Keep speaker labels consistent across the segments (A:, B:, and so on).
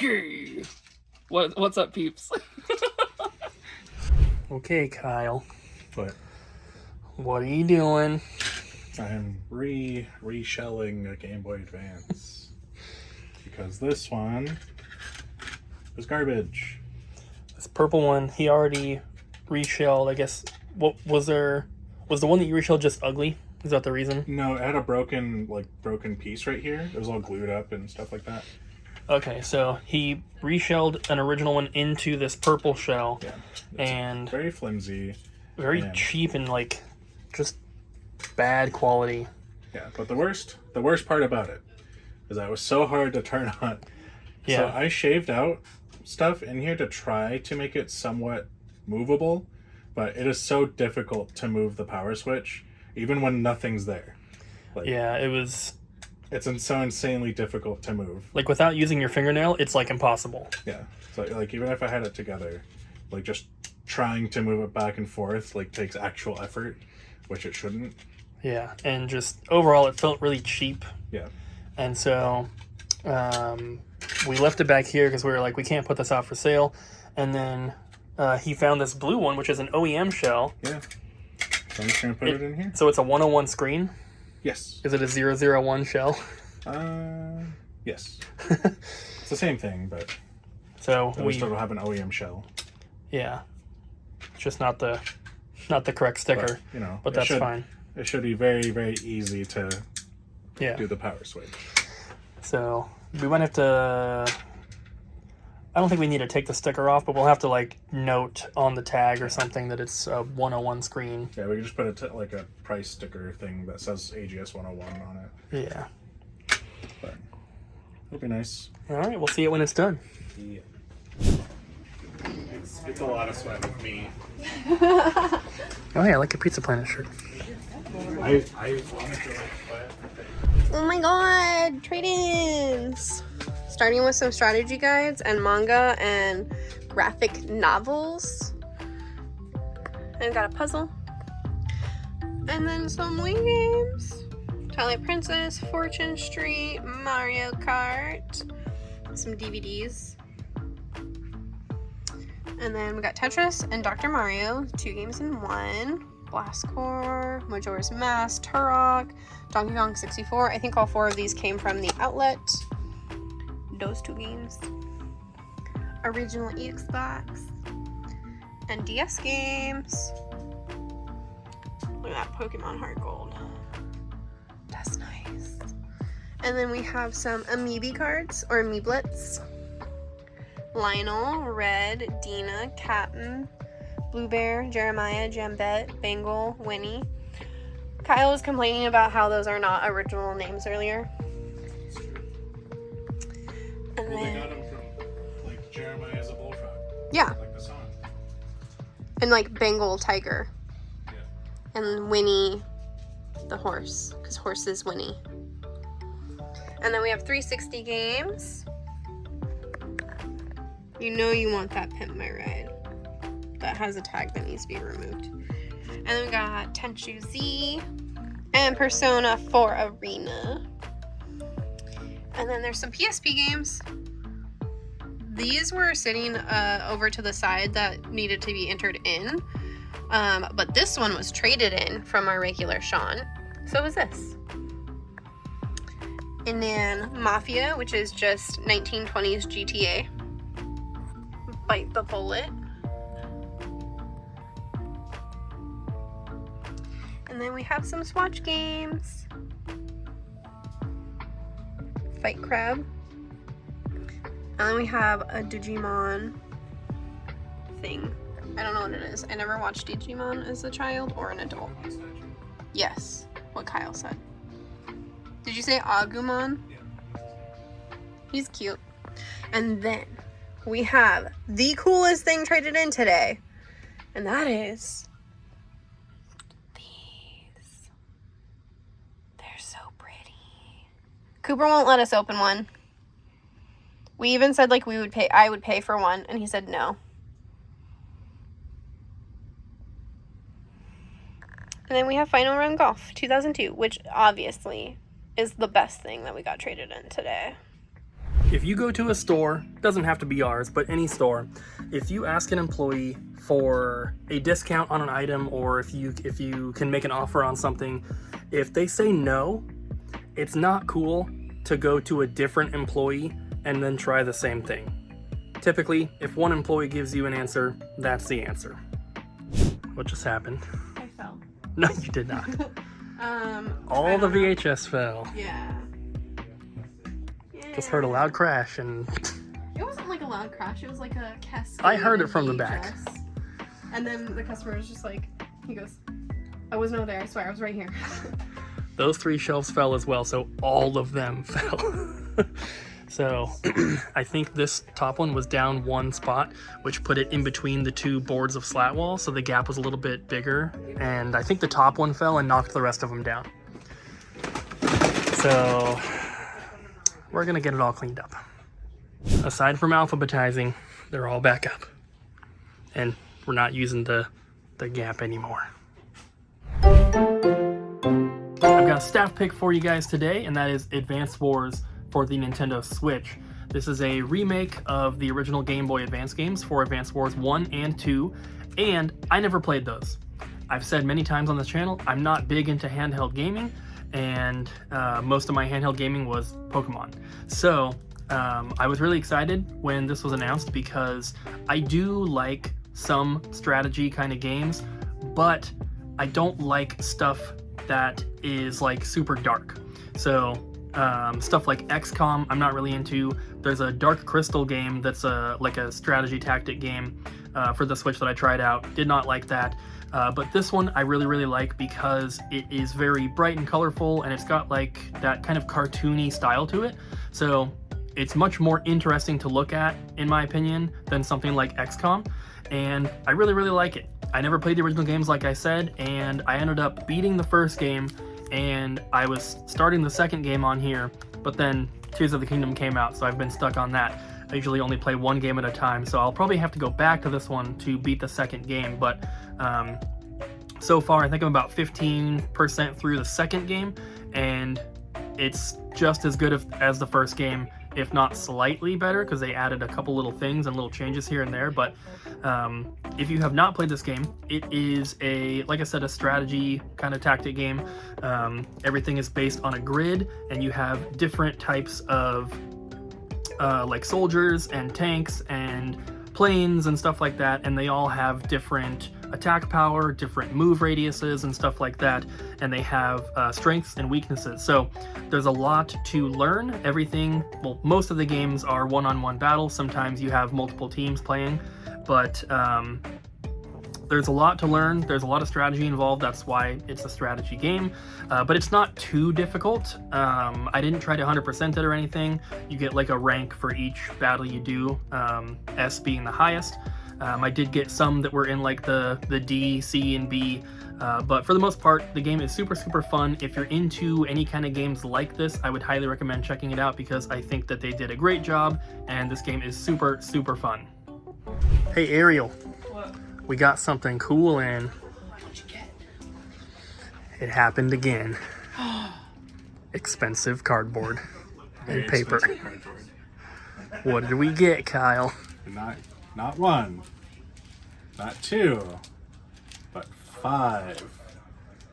A: Okay. What's up, peeps? Okay, Kyle. What are you doing?
B: I'm reshelling a Game Boy Advance because this one is garbage.
A: This purple one, he already reshelled. I guess. What was there? Was the one that you reshelled just ugly? Is that the reason?
B: No, it had a broken piece right here. It was all glued up and stuff like that.
A: Okay, so he reshelled an original one into this purple shell.
B: Yeah,
A: and
B: very flimsy,
A: very cheap and like just bad quality.
B: Yeah, but the worst part about it is that it was so hard to turn on.
A: Yeah.
B: So I shaved out stuff in here to try to make it somewhat movable, but it is so difficult to move the power switch even when nothing's there.
A: Yeah, it's
B: so insanely difficult to move.
A: Like without using your fingernail, it's like impossible.
B: Yeah. So like even if I had it together, like just trying to move it back and forth like takes actual effort, which it shouldn't.
A: Yeah, and just overall it felt really cheap.
B: Yeah.
A: And so we left it back here because we were like, we can't put this out for sale. And then he found this blue one, which is an OEM shell.
B: Yeah. So I'm just going to put it in here.
A: So it's a 101 screen?
B: Yes.
A: Is it a 001 shell?
B: Yes. It's the same thing, but
A: so
B: we still have an OEM shell.
A: Yeah. It's just not the correct sticker.
B: But
A: that's fine.
B: It should be very, very easy to do the power switch.
A: So we might have to... I don't think we need to take the sticker off, but we'll have to like note on the tag or something that it's a 101 screen.
B: Yeah, we can just put like a price sticker thing that says AGS 101 on it.
A: Yeah.
B: But it'll be nice.
A: All right, we'll see it when it's done.
B: Yeah. It's a lot of sweat with me.
A: Oh yeah, I like your Pizza Planet shirt.
B: I wanted to like sweat.
C: Oh my god, trade-ins! Starting with some strategy guides and manga and graphic novels. And got a puzzle. And then some Wii games. Twilight Princess, Fortune Street, Mario Kart. Some DVDs. And then we got Tetris and Dr. Mario, 2 games in 1. Blast Corps, Majora's Mask, Turok, Donkey Kong 64. I think all 4 of these came from the outlet. Those 2 games. Original Xbox. And DS games. Look at that Pokemon Heart Gold. That's nice. And then we have some Amiibo cards, or Amiiblets. Lionel, Red, Dina, Captain, Blue Bear, Jeremiah, Jambette, Bengal, Winnie. Kyle was complaining about how those are not original names earlier. And
B: well, they got them from, like, Jeremiah as a bullfrog.
C: Yeah.
B: Like the song.
C: And, like, Bengal, tiger.
B: Yeah.
C: And Winnie, the horse. Because horse is Winnie. And then we have 360 games. You know you want that Pimp My Ride. That has a tag that needs to be removed. And then we got Tenchu Z. And Persona 4 Arena. And then there's some PSP games. These were sitting over to the side that needed to be entered in. But this one was traded in from our regular Sean. So was this. And then Mafia, which is just 1920s GTA. Bite the Bullet. And then we have some Swatch games. Fight Crab. And then we have a Digimon thing. I don't know what it is. I never watched Digimon as a child or an adult. Yes, what Kyle said. Did you say Agumon?
B: Yeah.
C: He's cute. And then we have the coolest thing traded in today. And that is these. They're so pretty. Cooper won't let us open one. We even said like I would pay for one, and he said no. And then we have Final Run Golf 2002, which obviously is the best thing that we got traded in today.
A: If you go to a store, doesn't have to be ours, but any store, if you ask an employee for a discount on an item, or if you can make an offer on something, if they say no, it's not cool to go to a different employee and then try the same thing. Typically, if one employee gives you an answer, that's the answer. What just happened?
C: I fell.
A: No, you did not.
C: All
A: the VHS fell.
C: Yeah.
A: Just heard a loud crash and...
C: It wasn't like a loud crash, it was like a cascade.
A: I heard it from the
C: VHS.
A: back.
C: And then the customer was just like, he goes, I was not there, I swear, I was right here.
A: Those 3 shelves fell as well, so all of them fell. So I think this top one was down 1 spot, which put it in between the 2 boards of slat wall, so the gap was a little bit bigger. And I think the top one fell and knocked the rest of them down. So we're gonna get it all cleaned up. Aside from alphabetizing, they're all back up. And we're not using the gap anymore. I've got a staff pick for you guys today, and that is Advance Wars for the Nintendo Switch. This is a remake of the original Game Boy Advance games for Advance Wars 1 and 2, and I never played those. I've said many times on this channel, I'm not big into handheld gaming, and most of my handheld gaming was Pokemon. So I was really excited when this was announced because I do like some strategy kind of games, but I don't like stuff that is like super dark. So stuff like XCOM, I'm not really into. There's a Dark Crystal game that's like a strategy tactic game for the Switch that I tried out. Did not like that. But this one I really like because it is very bright and colorful, and it's got like that kind of cartoony style to it. So it's much more interesting to look at, in my opinion, than something like XCOM. And I really like it. I never played the original games, like I said, and I ended up beating the first game, and I was starting the second game on here, but then Tears of the Kingdom came out, so I've been stuck on that. I usually only play 1 game at a time, so I'll probably have to go back to this one to beat the second game, but so far I think I'm about 15% through the second game, and it's just as good as the first game, if not slightly better, because they added a couple little things and little changes here and there. But if you have not played this game, it is like I said, a strategy kind of tactic game. Everything is based on a grid, and you have different types of like soldiers and tanks and planes and stuff like that, and they all have different attack power, different move radiuses and stuff like that, and they have strengths and weaknesses. So there's a lot to learn. Everything, well, most of the games are one-on-one battles. Sometimes you have multiple teams playing, but there's a lot to learn. There's a lot of strategy involved. That's why it's a strategy game, but it's not too difficult. I didn't try to 100% it or anything. You get like a rank for each battle you do, S being the highest. I did get some that were in like the D, C, and B, but for the most part, the game is super fun. If you're into any kind of games like this, I would highly recommend checking it out because I think that they did a great job, and this game is super fun. Hey Ariel, what? We got something cool in. What'd you get? It happened again. Expensive cardboard and paper. Cardboard. What did we get, Kyle?
B: Not 1, not 2, but 5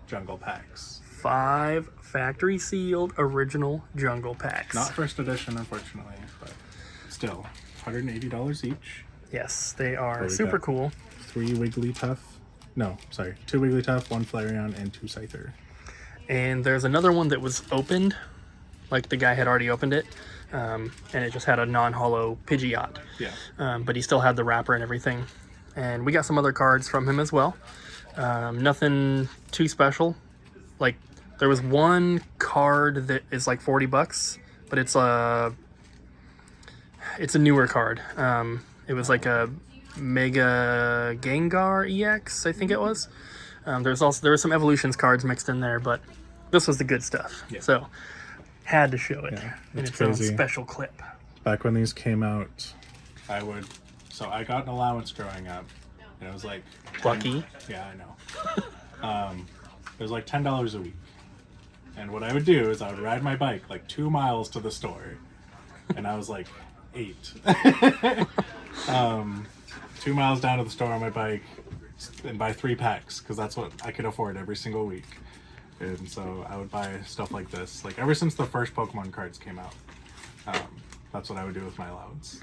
B: Jungle Packs.
A: 5 factory sealed original Jungle Packs.
B: Not first edition, unfortunately, but still $180 each.
A: Yes, they are super cool.
B: 2 Wigglytuff, 1 Flareon, and 2 Scyther.
A: And there's another one that was opened, like the guy had already opened it. And it just had a non-hollow Pidgeot.
B: Yeah.
A: But he still had the wrapper and everything. And we got some other cards from him as well. Nothing too special. Like, there was one card that is like $40, but it's a newer card. It was like a Mega Gengar EX, I think it was. There were some Evolutions cards mixed in there, but this was the good stuff. Yeah. So had to show it in its own special clip.
B: Back when these came out, I got an allowance growing up, and it was like
A: lucky.
B: Yeah, I know. It was like $10 a week, and what I would do is I would ride my bike like 2 miles to the store, and I was like 8. 2 miles down to the store on my bike and buy 3 packs because that's what I could afford every single week. And so I would buy stuff like this. Like ever since the first Pokemon cards came out, that's what I would do with my allowance.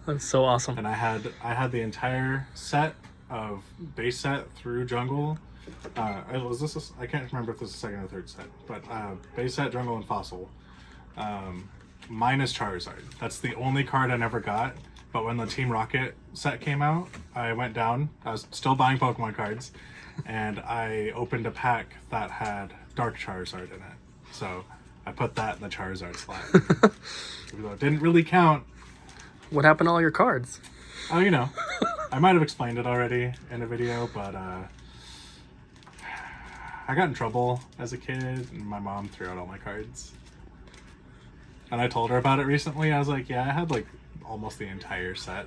A: That's so awesome.
B: And I had the entire set of base set through Jungle. Was this? I can't remember if this is the second or third set, but base set, Jungle, and Fossil, minus Charizard. That's the only card I never got. But when the Team Rocket set came out, I went down. I was still buying Pokemon cards, and I opened a pack that had Dark Charizard in it. So I put that in the Charizard slot. Even though it didn't really count.
A: What happened to all your cards?
B: Oh, you know, I might have explained it already in a video, but I got in trouble as a kid, and my mom threw out all my cards. And I told her about it recently. I was like, yeah, I had like almost the entire set.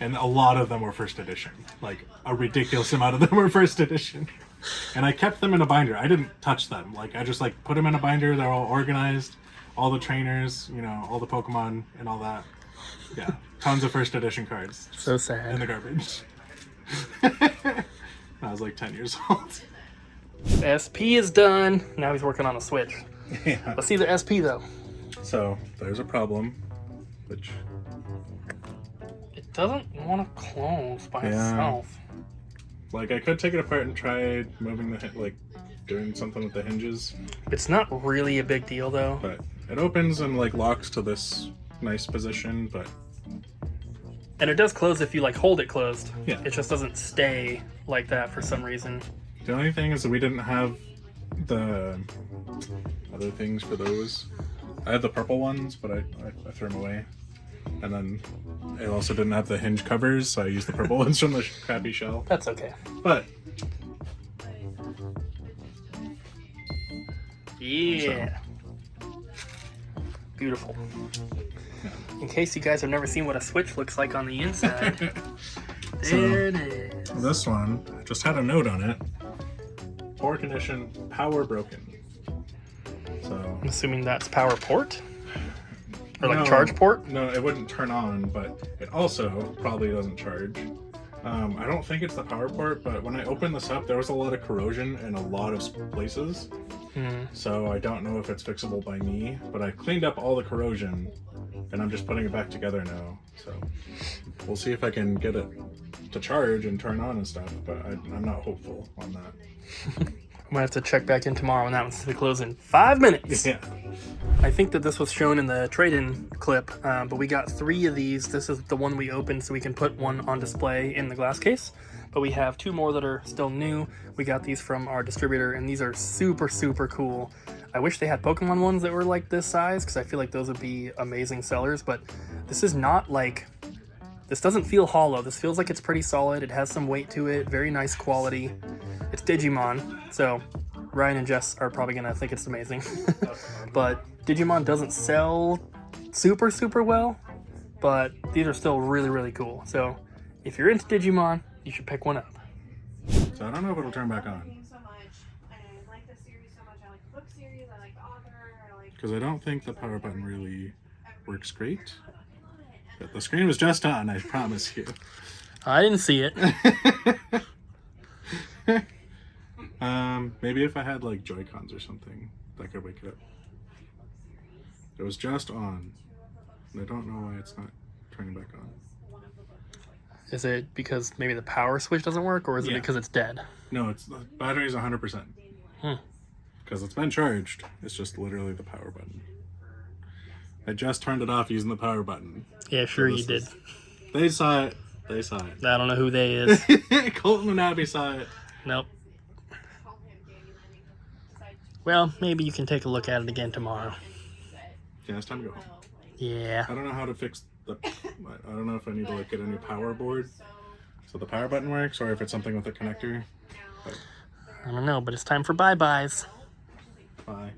B: And a lot of them were first edition. Like a ridiculous amount of them were first edition. And I kept them in a binder. I didn't touch them. Like I just like put them in a binder. They're all organized. All the trainers, you know, all the Pokemon and all that. Yeah, tons of first edition cards.
A: So sad.
B: In the garbage. I was like 10 years old.
A: SP is done. Now he's working on a Switch.
B: Yeah.
A: Let's see the SP though.
B: So there's a problem, which
A: it doesn't want to close by itself.
B: Like I could take it apart and try moving the like doing something with the hinges.
A: It's not really a big deal though.
B: But it opens and like locks to this nice position, but
A: and it does close if you like hold it closed.
B: Yeah.
A: It just doesn't stay like that for some reason.
B: The only thing is that we didn't have the other things for those. I had the purple ones, but I threw them away. And then it also didn't have the hinge covers, so I used the purple ones from the crappy shell.
A: That's okay.
B: But
A: yeah. So. Beautiful. Yeah. In case you guys have never seen what a Switch looks like on the inside, there it is.
B: This one just had a note on it. Poor condition, power broken. So
A: I'm assuming that's power port? Or like charge port?
B: No, it wouldn't turn on, but it also probably doesn't charge. I don't think it's the power port, but when I opened this up, there was a lot of corrosion in a lot of places. So I don't know if it's fixable by me, but I cleaned up all the corrosion and I'm just putting it back together now. So we'll see if I can get it to charge and turn on and stuff, but I'm not hopeful on that.
A: I'm gonna have to check back in tomorrow when that one's to close in 5 minutes.
B: Yeah.
A: I think that this was shown in the trade-in clip, but we got 3 of these. This is the one we opened so we can put one on display in the glass case. But we have 2 more that are still new. We got these from our distributor, and these are super, super cool. I wish they had Pokemon ones that were like this size, because I feel like those would be amazing sellers, but this is not like... This doesn't feel hollow. This feels like it's pretty solid. It has some weight to it. Very nice quality. It's Digimon, so Ryan and Jess are probably gonna think it's amazing. But Digimon doesn't sell super, super well, but these are still really, really cool. So if you're into Digimon, you should pick one up.
B: So I don't know if it'll turn back on. Because I don't think the power button really works great. But the screen was just on, I promise you.
A: I didn't see it.
B: Maybe if I had like Joy-Cons or something, that could wake it up. It was just on. And I don't know why it's not turning back on.
A: Is it because maybe the power switch doesn't work, or is it because it's dead?
B: No, it's the battery's 100%. Because it's been charged. It's just literally the power button. I just turned it off using the power button.
A: Yeah, sure you did.
B: They saw it. They saw it.
A: I don't know who they is.
B: Colton and Abbey saw it.
A: Nope. Well, maybe you can take a look at it again tomorrow.
B: Yeah, it's time to go home.
A: Yeah.
B: I don't know how to fix the... I don't know if I need to like get a new power board so the power button works, or if it's something with a connector. But...
A: I don't know, but it's time for bye-byes.
B: Bye.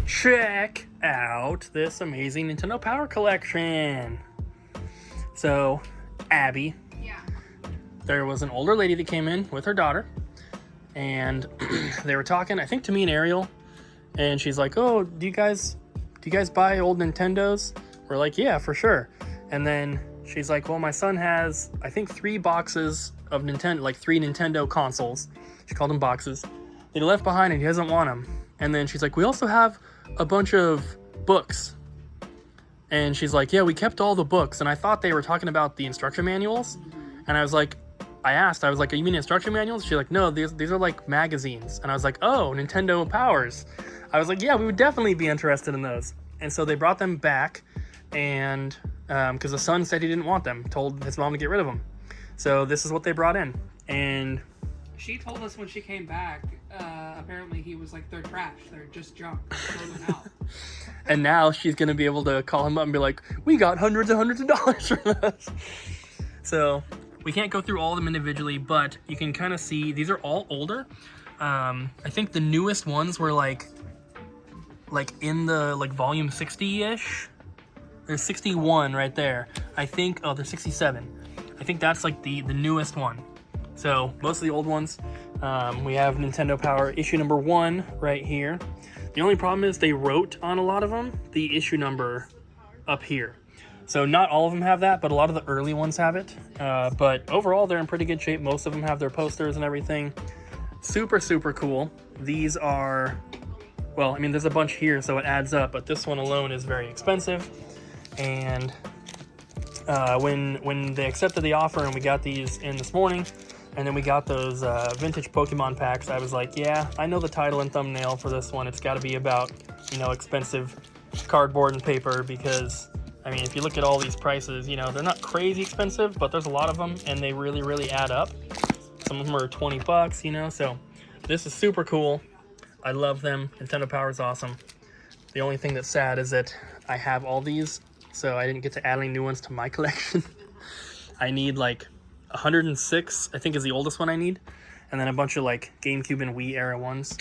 A: Check out this amazing Nintendo Power Collection. So, Abbey. There was an older lady that came in with her daughter, and they were talking, I think, to me and Ariel, and she's like, oh, do you guys you guys buy old Nintendos? We're like, yeah, for sure. And then she's like, well, my son has, I think, 3 boxes of Nintendo, like 3 Nintendo consoles. She called them boxes. He left behind and he doesn't want them. And then she's like, we also have a bunch of books. And she's like, yeah, we kept all the books. And I thought they were talking about the instruction manuals. And I was like, you mean instruction manuals? She's like, no, these are like magazines. And I was like, oh, Nintendo Powers. I was like, yeah, we would definitely be interested in those. And so they brought them back, and because the son said he didn't want them, told his mom to get rid of them. So this is what they brought in. And
D: she told us when she came back, apparently he was like, they're trash, they're just junk, throw them out.
A: And now she's going to be able to call him up and be like, we got hundreds and hundreds of dollars for this. So we can't go through all of them individually, but you can kind of see these are all older. I think the newest ones were like in the volume 60-ish. There's 61 right there. I think, oh, there's 67. I think that's like the newest one. So most of the old ones, we have Nintendo Power issue number 1 right here. The only problem is they wrote on a lot of them the issue number up here. So not all of them have that, but a lot of the early ones have it. But overall, they're in pretty good shape. Most of them have their posters and everything. Super, super cool. These are, well, I mean, there's a bunch here, so it adds up, but this one alone is very expensive. And when they accepted the offer and we got these in this morning, and then we got those vintage Pokemon packs, I was like, yeah, I know the title and thumbnail for this one. It's got to be about, expensive cardboard and paper, because I mean, if you look at all these prices, they're not crazy expensive, but there's a lot of them and they really, really add up. Some of them are $20, so this is super cool. I love them. Nintendo Power is awesome. The only thing that's sad is that I have all these, so I didn't get to add any new ones to my collection. I need like 106, I think is the oldest one I need, and then a bunch of like GameCube and Wii era ones.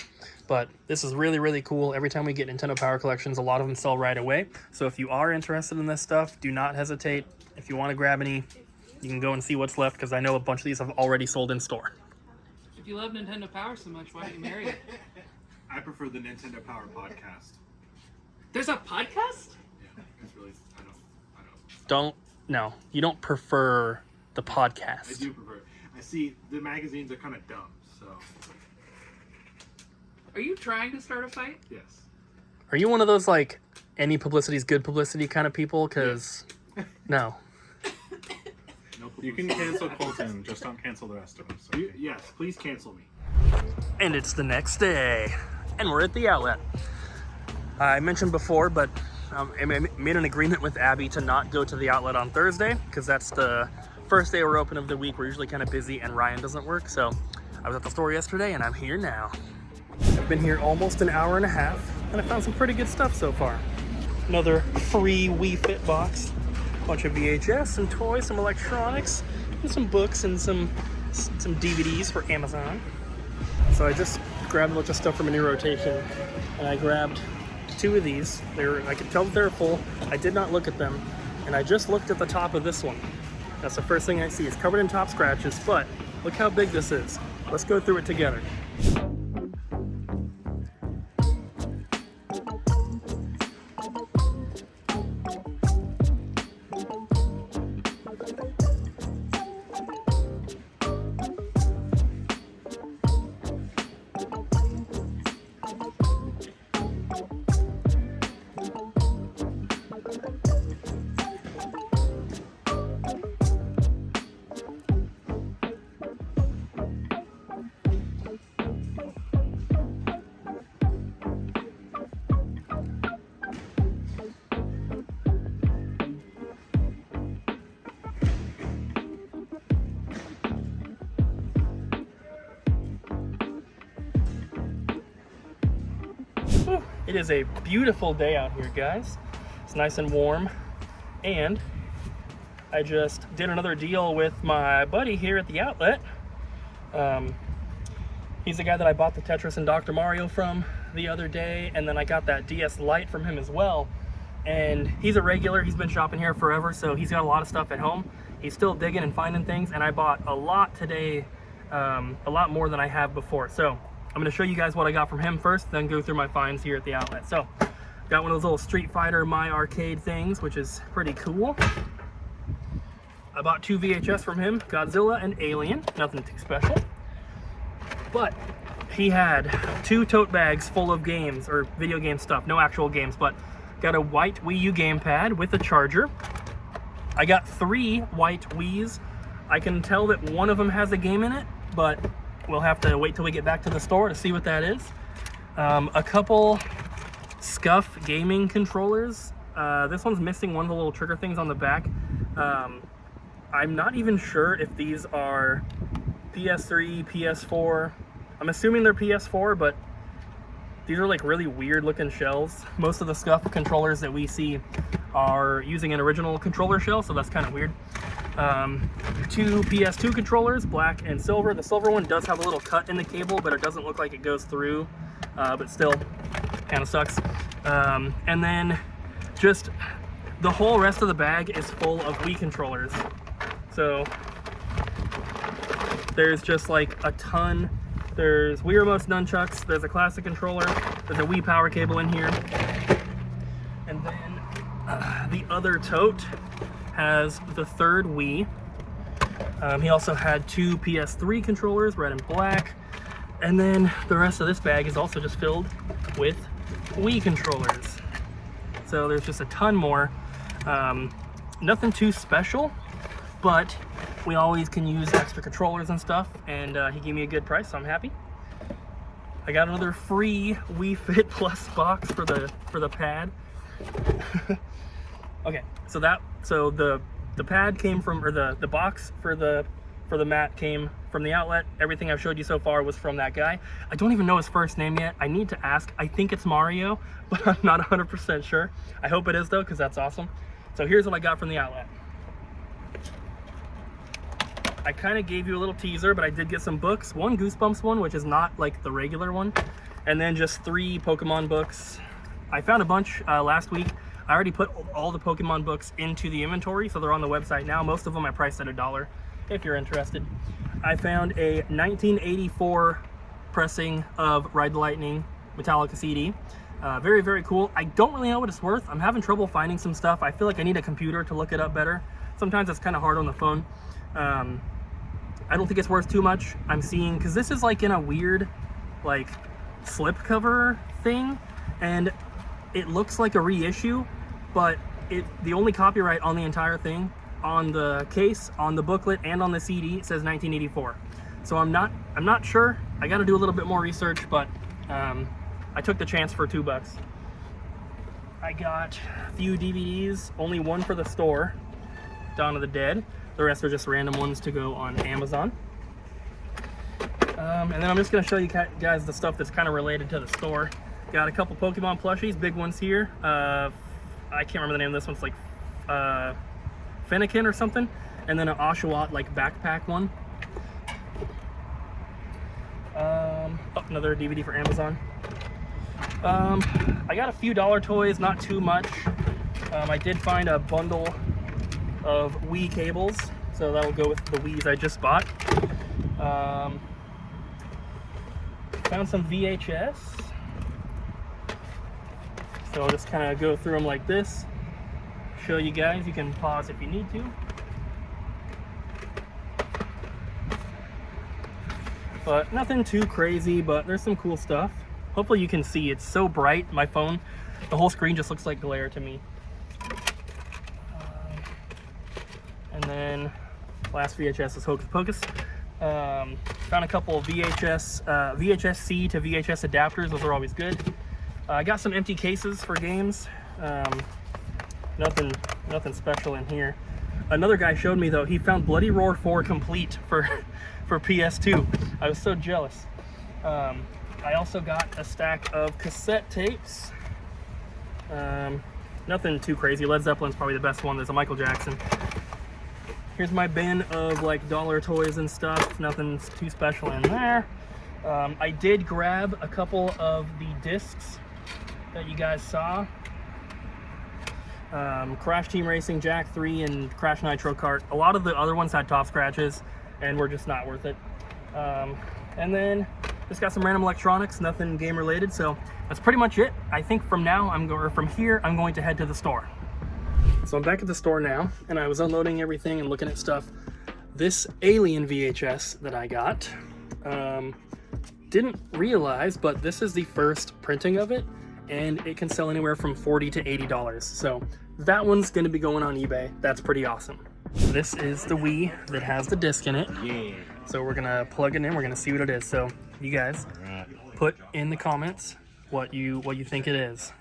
A: But this is really, really cool. Every time we get Nintendo Power collections, a lot of them sell right away. So if you are interested in this stuff, do not hesitate. If you want to grab any, you can go and see what's left, because I know a bunch of these have already sold in store.
D: If you love Nintendo Power so much, why don't you marry it?
B: I prefer the Nintendo Power podcast.
D: There's a podcast?
B: Yeah, it's really, I don't.
A: No, you don't prefer the podcast.
B: I do prefer it. I see the magazines are kind of dumb, so.
D: Are you trying to start a fight?
B: Yes.
A: Are you one of those, like, any publicity is good publicity kind of people? Because, no.
B: You can cancel Colton, just don't cancel the rest of us. Okay? Yes, please cancel me.
A: And it's the next day, and we're at the outlet. I mentioned before, but I made an agreement with Abbey to not go to the outlet on Thursday, because that's the first day we're open of the week. We're usually kind of busy, and Ryan doesn't work, so I was at the store yesterday, and I'm here now. I've been here almost an hour and a half, and I found some pretty good stuff so far. Another free Wii Fit box, a bunch of VHS, some toys, some electronics, and some books and some DVDs for Amazon. So I just grabbed a bunch of stuff from a new rotation, and I grabbed 2 of these. I could tell that they're full. I did not look at them, and I just looked at the top of this one. That's the first thing I see. It's covered in top scratches, but look how big this is. Let's go through it together. It is a beautiful day out here, guys. It's nice and warm, and I just did another deal with my buddy here at the outlet. He's the guy that I bought the Tetris and Dr. Mario from the other day, and then I got that DS Lite from him as well. And he's a regular. He's been shopping here forever, so he's got a lot of stuff at home. He's still digging and finding things, and I bought a lot today, a lot more than I have before. So I'm going to show you guys what I got from him first, then go through my finds here at the outlet. So Got one of those little Street Fighter My Arcade things, which is pretty cool. I bought 2 VHS from him, Godzilla and Alien, nothing too special. But he had 2 tote bags full of games, or video game stuff, no actual games, but got a white Wii U gamepad with a charger. I got 3 white Wiis. I can tell that one of them has a game in it, but we'll have to wait till we get back to the store to see what that is. A couple Scuff gaming controllers. This one's missing one of the little trigger things on the back. I'm not even sure if these are PS3, PS4. I'm assuming they're PS4, but these are like really weird looking shells. Most of the Scuff controllers that we see are using an original controller shell, so that's kind of weird. 2 PS2 controllers, black and silver. The silver one does have a little cut in the cable, but it doesn't look like it goes through, but still kind of sucks. And then just the whole rest of the bag is full of Wii controllers. So there's just like a ton. There's Wii Remotes, nunchucks, there's a classic controller, there's a Wii power cable in here. And then the other tote has the 3rd Wii. He also had 2 PS3 controllers, red and black. And then the rest of this bag is also just filled with Wii controllers. So there's just a ton more. Nothing too special, but we always can use extra controllers and stuff, and he gave me a good price, so I'm happy. I got another free Wii Fit Plus box for the pad. Okay, so the pad came from, or the box for the mat came from the outlet. Everything I've showed you so far was from that guy. I don't even know his first name yet. I need to ask. I think it's Mario, but I'm not 100% sure. I hope it is though, because that's awesome. So here's what I got from the outlet. I kind of gave you a little teaser, but I did get some books. One Goosebumps one, which is not like the regular one. And then just 3 Pokemon books. I found a bunch last week. I already put all the Pokemon books into the inventory, so they're on the website now. Most of them I priced at $1, if you're interested. I found a 1984 pressing of Ride the Lightning Metallica CD. Very, very cool. I don't really know what it's worth. I'm having trouble finding some stuff. I feel like I need a computer to look it up better. Sometimes it's kind of hard on the phone. I don't think it's worth too much. I'm seeing, because this is like in a weird like slip cover thing, and it looks like a reissue, but the only copyright on the entire thing, on the case, on the booklet, and on the CD, it says 1984. So I'm not sure. I got to do a little bit more research, but I took the chance for $2. I got a few DVDs, only one for the store, Dawn of the Dead. The rest are just random ones to go on Amazon. And then I'm just going to show you guys the stuff that's kind of related to the store. Got a couple Pokemon plushies, big ones here. I can't remember the name of this one. It's like Fennekin or something. And then an Oshawott like backpack one. Another DVD for Amazon. I got a few dollar toys, not too much. I did find a bundle of Wii cables, so that will go with the Wiis I just bought. Found some VHS, so I'll just kind of go through them like this, show you guys. You can pause if you need to. But nothing too crazy, but there's some cool stuff. Hopefully you can see. It's so bright, my phone, the whole screen just looks like glare to me. And then last VHS is Hocus Pocus. Found a couple of VHS-C to VHS adapters. Those are always good. I got some empty cases for games. Nothing special in here. Another guy showed me though, he found Bloody Roar 4 complete for PS2. I was so jealous. I also got a stack of cassette tapes. Nothing too crazy. Led Zeppelin's probably the best one. There's a Michael Jackson. Here's my bin of like dollar toys and stuff. Nothing too special in there. I did grab a couple of the discs that you guys saw. Crash Team Racing, Jack 3, and Crash Nitro Kart. A lot of the other ones had top scratches and were just not worth it. And then Just got some random electronics, nothing game related, so that's pretty much it. I think from here, I'm going to head to the store. So I'm back at the store now, and I was unloading everything and looking at stuff. This Alien VHS that I got, didn't realize, but this is the first printing of it, and it can sell anywhere from $40 to $80. So that one's gonna be going on eBay. That's pretty awesome. This is the Wii that has the disc in it.
E: Yeah.
A: So we're gonna plug it in, we're gonna see what it is. So you guys put in the comments what you think it is.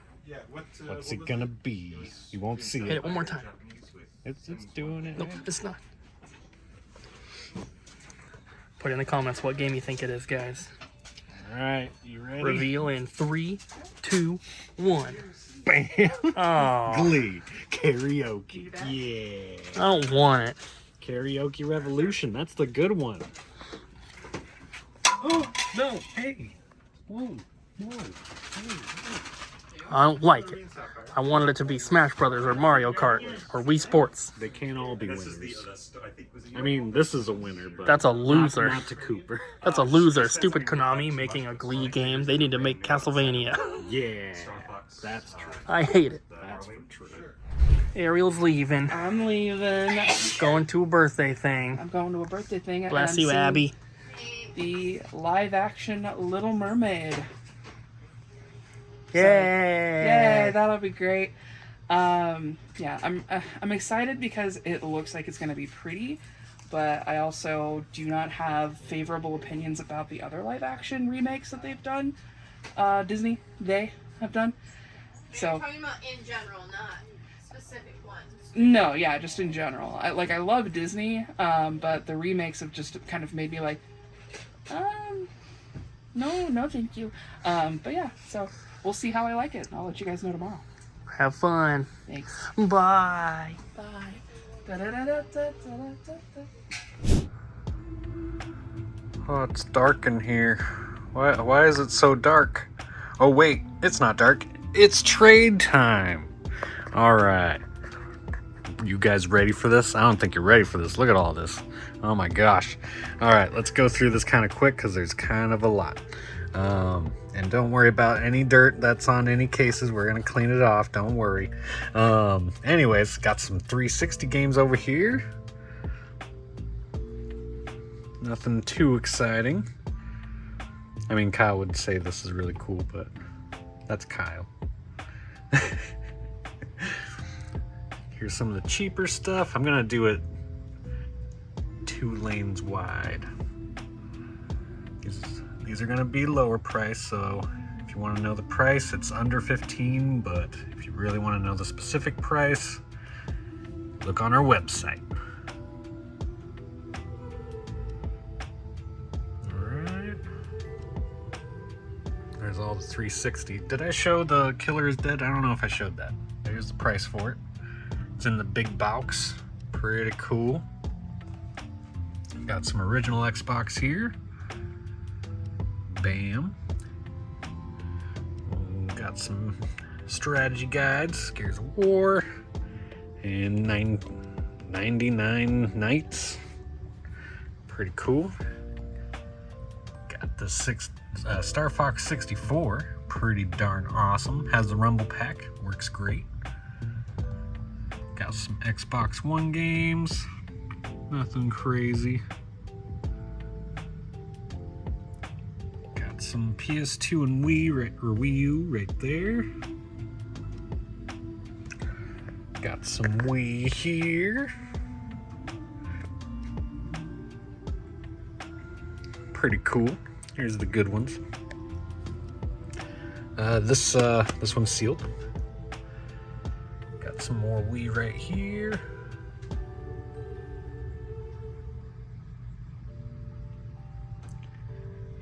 E: What's it gonna be? You won't see
A: Hit it one more time.
E: It's doing it.
A: Nope, it's not. Put in the comments what game you think it is, guys.
E: Alright, you ready?
A: Reveal in 3, 2, 1.
E: Bam!
A: Oh,
E: Glee. Karaoke. Yeah.
A: I don't want it.
E: Karaoke Revolution. That's the good one. Oh, no. Hey. Whoa. Whoa. Hey.
A: I don't like it. I wanted it to be Smash Brothers or Mario Kart or Wii Sports.
E: They can't all be winners. I mean, this is a winner, but
A: That's a loser.
E: Not to Cooper.
A: That's a loser. Stupid Konami making a Glee game. They need to make Castlevania.
E: Yeah, that's true.
A: I hate it.
E: That's true.
A: Ariel's leaving.
D: I'm leaving.
A: Going to a birthday thing.
D: I'm going to a birthday thing. and
A: Bless
D: I'm
A: you,
D: seeing
A: Abbey.
D: The live-action Little Mermaid.
A: Yay!
D: Yay, that'll be great. Yeah, I'm excited because it looks like it's going to be pretty, but I also do not have favorable opinions about the other live-action remakes that they've done. They have done. So
C: You're talking about in general, not specific ones.
D: no, yeah, just in general. I love Disney, but the remakes have just kind of made me like, no, thank you. But yeah, so we'll see how I like it. I'll let you guys know tomorrow.
A: Have fun.
D: Thanks.
A: Bye.
D: Bye.
E: Oh, it's dark in here. Why is it so dark? Oh, wait, it's not dark. It's trade time. All right. You guys ready for this? I don't think you're ready for this. Look at all this. Oh my gosh. All right, let's go through this kind of quick because there's kind of a lot. And don't worry about any dirt that's on any cases. We're going to clean it off. Don't worry. Anyways, got some 360 games over here. Nothing too exciting. I mean, Kyle would say this is really cool, but that's Kyle. Here's some of the cheaper stuff. I'm going to do it 2 lanes wide. These are going to be lower price, so if you want to know the price, it's under 15, but if you really want to know the specific price, look on our website. Alright. There's all the 360. Did I show the Killer is Dead? I don't know if I showed that. There's the price for it. It's in the big box. Pretty cool. Got some original Xbox here. Bam. Got some strategy guides, Gears of War, and 99 Nights. Pretty cool. Got the Star Fox 64, pretty darn awesome. Has the Rumble Pack, works great. Got some Xbox One games, nothing crazy. Some PS2 and Wii U right there. Got some Wii here. Pretty cool. Here's the good ones. This one's sealed. Got some more Wii right here.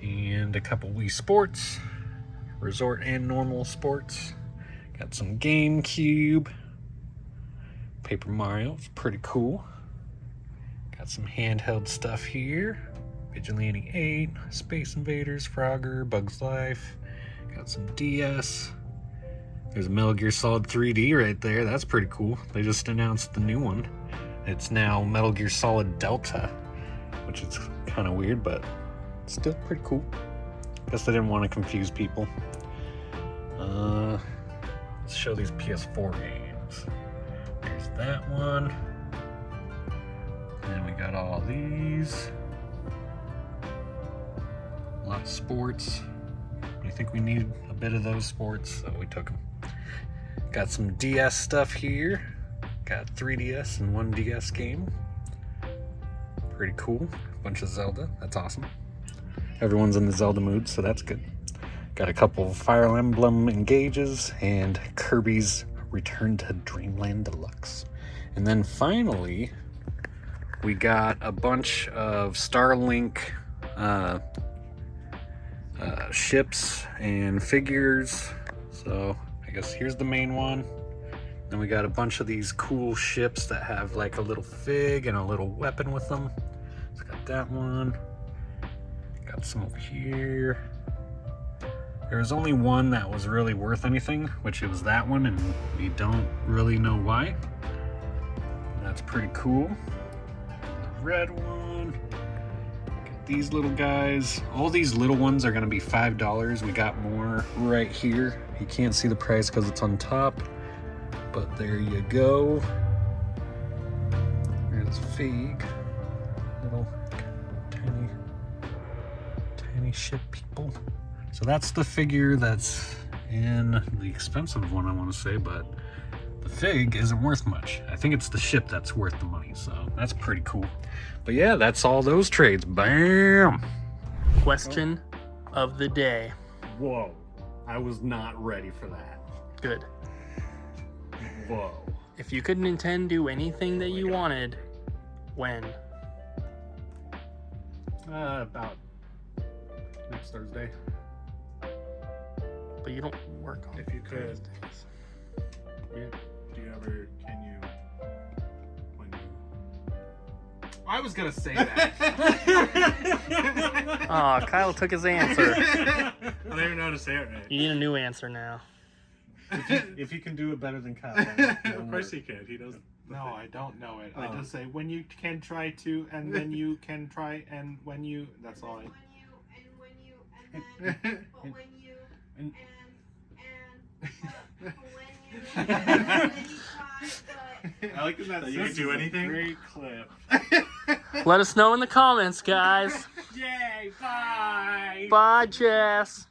E: And a couple Wii Sports, Resort and normal sports. Got some GameCube, Paper Mario, it's pretty cool. Got some handheld stuff here, Vigilante 8, Space Invaders, Frogger, Bugs Life. Got some DS. There's Metal Gear Solid 3D right there, that's pretty cool. They just announced the new one. It's now Metal Gear Solid Delta, which is kind of weird, but still pretty cool. Guess I didn't want to confuse people. Let's show these PS4 games. There's that one. And we got all these. A lot of sports. I think we need a bit of those sports, so we took them. Got some DS stuff here. Got 3DS and 1DS game. Pretty cool. Bunch of Zelda. That's awesome. Everyone's in the Zelda mood, so that's good. Got a couple of Fire Emblem Engages and Kirby's Return to Dreamland Deluxe. And then finally, we got a bunch of Starlink ships and figures. So I guess here's the main one. Then we got a bunch of these cool ships that have like a little fig and a little weapon with them. So got that one. Got some over here. There was only one that was really worth anything, which it was that one, and we don't really know why. That's pretty cool. The red one. Get these little guys. All these little ones are gonna be $5. We got more right here. You can't see the price because it's on top, but there you go. There's Fig. Little tiny ship people. So that's the figure that's in the expensive one, I want to say, but the fig isn't worth much. I think it's the ship that's worth the money, so that's pretty cool. But yeah, that's all those trades. Bam!
A: Question of the day.
E: Whoa, I was not ready for that.
A: Good.
E: Whoa.
A: If you could Nintendo do anything that you wanted, when?
E: About next Thursday.
A: But you don't work on
B: If you could.
A: Thursdays.
B: Can you, when you...
F: I was gonna say that.
A: Aw, Kyle took his answer.
B: I don't even know how to say it right.
A: You need a new answer now.
E: If you can do it better than Kyle.
B: Of course he can. He does.
F: No, I don't know it. I
B: Oh.
F: just say when you can try to, and then you can try, and when you. That's all.
B: I like that you can do anything.
F: Great clip.
A: Let us know in the comments, guys.
F: Yay! Bye.
A: Bye, Jess.